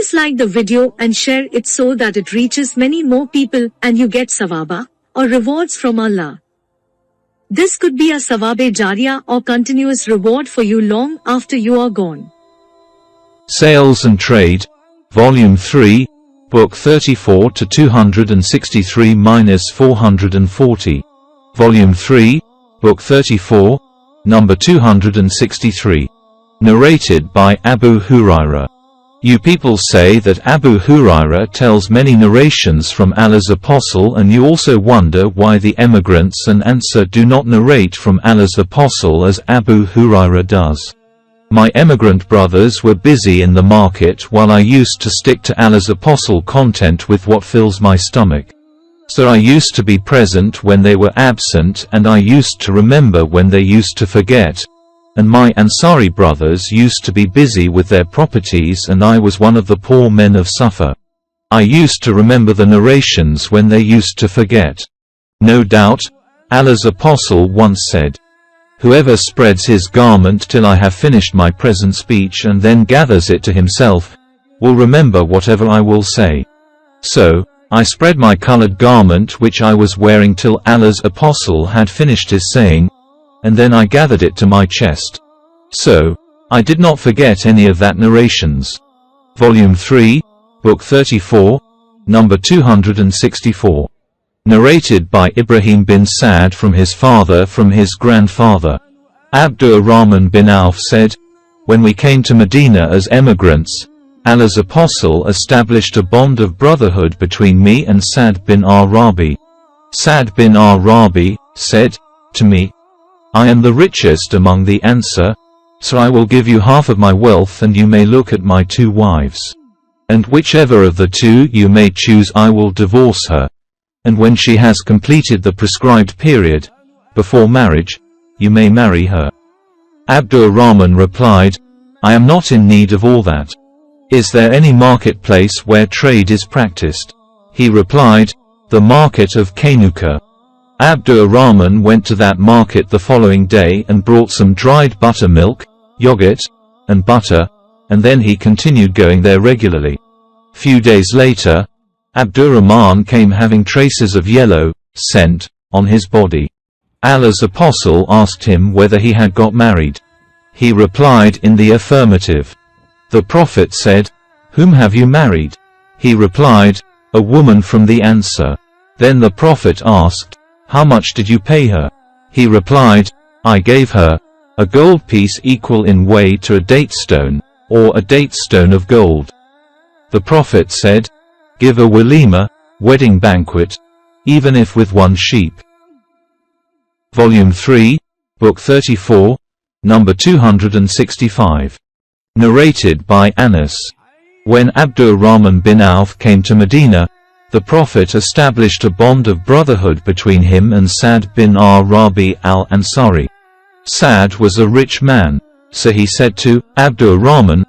Please like the video and share it so that it reaches many more people and you get sawaba, or rewards from Allah. This could be a sawabe jariyah or continuous reward for you long after you are gone. Sales and Trade, Volume 3, Book 34 to 263-440. Volume 3, Book 34, number 263. Narrated by Abu Hurairah. You people say that Abu Hurairah tells many narrations from Allah's Apostle, and you also wonder why the emigrants and Ansar do not narrate from Allah's Apostle as Abu Hurairah does. My emigrant brothers were busy in the market while I used to stick to Allah's Apostle content with what fills my stomach. So I used to be present when they were absent, and I used to remember when they used to forget. And my Ansari brothers used to be busy with their properties, and I was one of the poor men of Sufa. I used to remember the narrations when they used to forget. No doubt, Allah's Apostle once said, "Whoever spreads his garment till I have finished my present speech and then gathers it to himself, will remember whatever I will say." So, I spread my colored garment which I was wearing till Allah's Apostle had finished his saying, and then I gathered it to my chest. So, I did not forget any of that narrations. Volume 3, Book 34, number 264. Narrated by Ibrahim bin Sa'd from his father from his grandfather. Abdurrahman bin Auf said, "When we came to Medina as emigrants, Allah's Apostle established a bond of brotherhood between me and Sa'd bin Arabi. Sa'd bin Arabi said to me, 'I am the richest among the Ansar, so I will give you half of my wealth and you may look at my 2 wives. And whichever of the 2 you may choose I will divorce her. And when she has completed the prescribed period, before marriage, you may marry her.' Abdurrahman replied, 'I am not in need of all that. Is there any marketplace where trade is practiced?' He replied, 'The market of Kainuka.' Abdurrahman went to that market the following day and brought some dried buttermilk, yogurt, and butter, and then he continued going there regularly. Few days later, Abdurrahman came having traces of yellow scent on his body. Allah's Apostle asked him whether he had got married. He replied in the affirmative. The Prophet said, "Whom have you married?" He replied, "A woman from the Ansar." Then the Prophet asked, "How much did you pay her?" He replied, "I gave her a gold piece equal in weight to a date stone, or a date stone of gold." The Prophet said, "Give a walima, wedding banquet, even if with 1 sheep." Volume 3, Book 34, number 265. Narrated by Anas. When Abdurrahman bin Auf came to Medina, the Prophet established a bond of brotherhood between him and Sa'd bin Arabi al-Ansari. Sa'd was a rich man, so he said to Abdurrahman,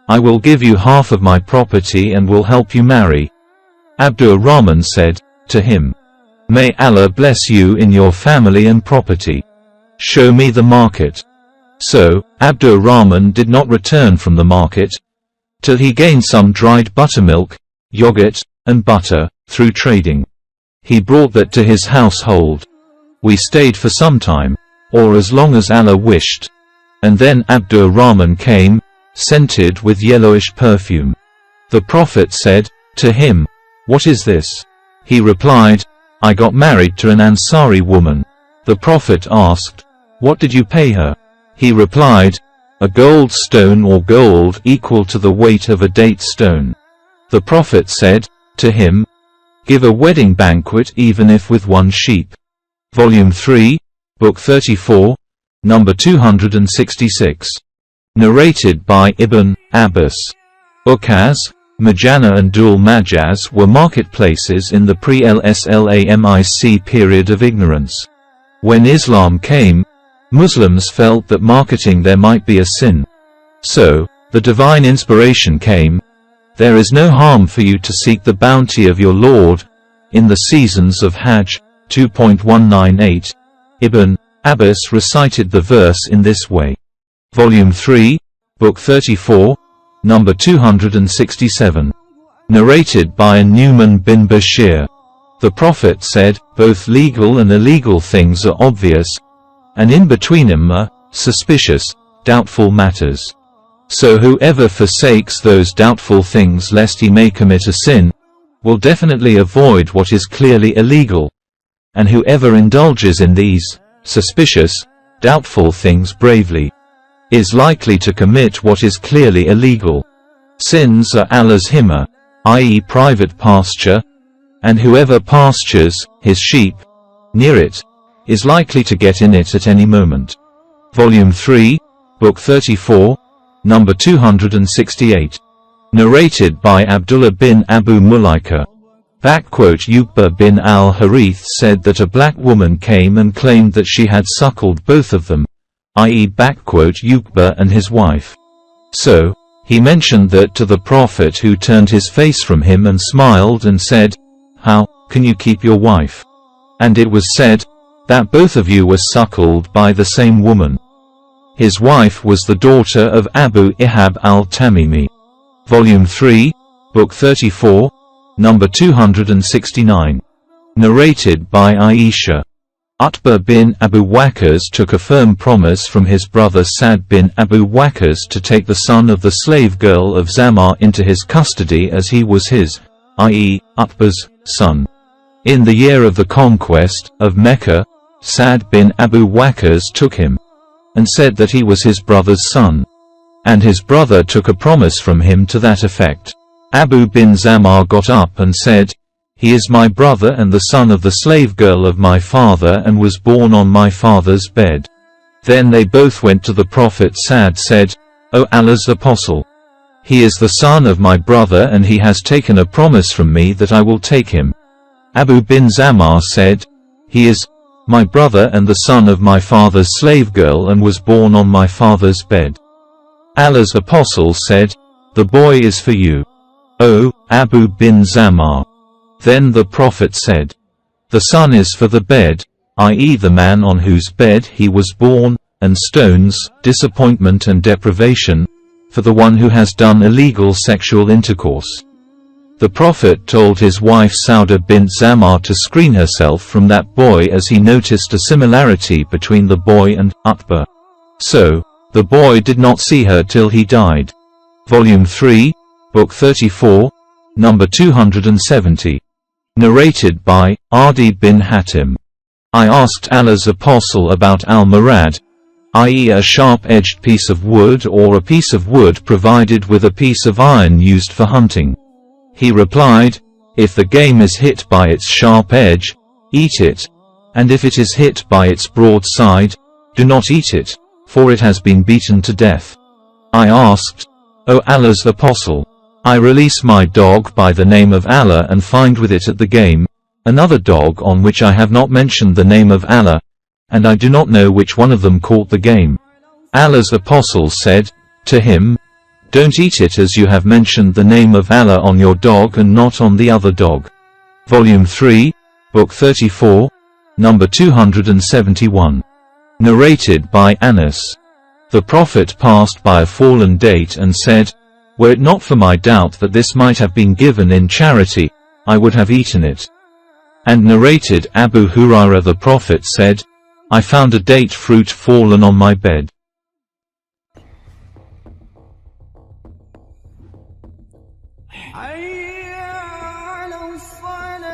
"I will give you half of my property and will help you marry." Abdurrahman said to him, "May Allah bless you in your family and property. Show me the market." So, Abdurrahman did not return from the market, till he gained some dried buttermilk, yogurt, and butter, through trading. He brought that to his household. We stayed for some time, or as long as Allah wished. And then Abdurrahman came, scented with yellowish perfume. The Prophet said to him, "What is this?" He replied, "I got married to an Ansari woman." The Prophet asked, "What did you pay her?" He replied, "A gold stone or gold equal to the weight of a date stone." The Prophet said to him, "Give a wedding banquet even if with 1 sheep." Volume 3, Book 34, number 266. Narrated by Ibn Abbas. Ukaz, Majana and Dul Majaz were marketplaces in the pre-Islamic period of ignorance. When Islam came, Muslims felt that marketing there might be a sin. So, the divine inspiration came, "There is no harm for you to seek the bounty of your Lord in the seasons of Hajj." 2.198. Ibn Abbas recited the verse in this way. Volume 3, Book 34, number 267. Narrated by Nu'man bin Bashir. The Prophet said, both legal and illegal things are obvious, and in between them are suspicious, doubtful matters. So whoever forsakes those doubtful things lest he may commit a sin, will definitely avoid what is clearly illegal. And whoever indulges in these suspicious, doubtful things bravely, is likely to commit what is clearly illegal. Sins are Allah's himma, i.e. private pasture, and whoever pastures his sheep near it, is likely to get in it at any moment. Volume 3, Book 34, number 268. Narrated by Abdullah bin Abu Mulaika. Uqba bin al-Harith said that a black woman came and claimed that she had suckled both of them, i.e. Uqba and his wife. So, he mentioned that to the Prophet, who turned his face from him and smiled and said, "How can you keep your wife?" And it was said, that both of you were suckled by the same woman. His wife was the daughter of Abu Ihab al-Tamimi. Volume 3, Book 34, number 269. Narrated by Aisha. Utbah bin Abu Waqqas took a firm promise from his brother Sa'd bin Abu Waqqas to take the son of the slave girl of Zamar into his custody as he was his, i.e., Utbah's, son. In the year of the conquest of Mecca, Sa'd bin Abu Waqqas took him, and said that he was his brother's son. And his brother took a promise from him to that effect. Abu bin Zamar got up and said, "He is my brother and the son of the slave girl of my father and was born on my father's bed." Then they both went to the Prophet. Sa'd said, "O Allah's Apostle, he is the son of my brother and he has taken a promise from me that I will take him." Abu bin Zamar said, "He is my brother and the son of my father's slave girl and was born on my father's bed." Allah's Apostle said, "The boy is for you, O Abu bin Zamar." Then the Prophet said, "The son is for the bed, i.e. the man on whose bed he was born, and stones, disappointment and deprivation, for the one who has done illegal sexual intercourse." The Prophet told his wife Sauda bint Zamar to screen herself from that boy as he noticed a similarity between the boy and Utbah. So, the boy did not see her till he died. Volume 3, Book 34, number 270. Narrated by Adi bin Hatim. I asked Allah's Apostle about al-Marad, i.e. a sharp-edged piece of wood or a piece of wood provided with a piece of iron used for hunting. He replied, "If the game is hit by its sharp edge, eat it, and if it is hit by its broad side, do not eat it, for it has been beaten to death." I asked, "O Allah's Apostle, I release my dog by the name of Allah and find with it at the game another dog on which I have not mentioned the name of Allah, and I do not know which one of them caught the game." Allah's Apostle said to him, "Don't eat it as you have mentioned the name of Allah on your dog and not on the other dog." Volume 3, Book 34, number 271. Narrated by Anas. The Prophet passed by a fallen date and said, "Were it not for my doubt that this might have been given in charity, I would have eaten it." And narrated Abu Hurairah, the Prophet said, "I found a date fruit fallen on my bed. Hey!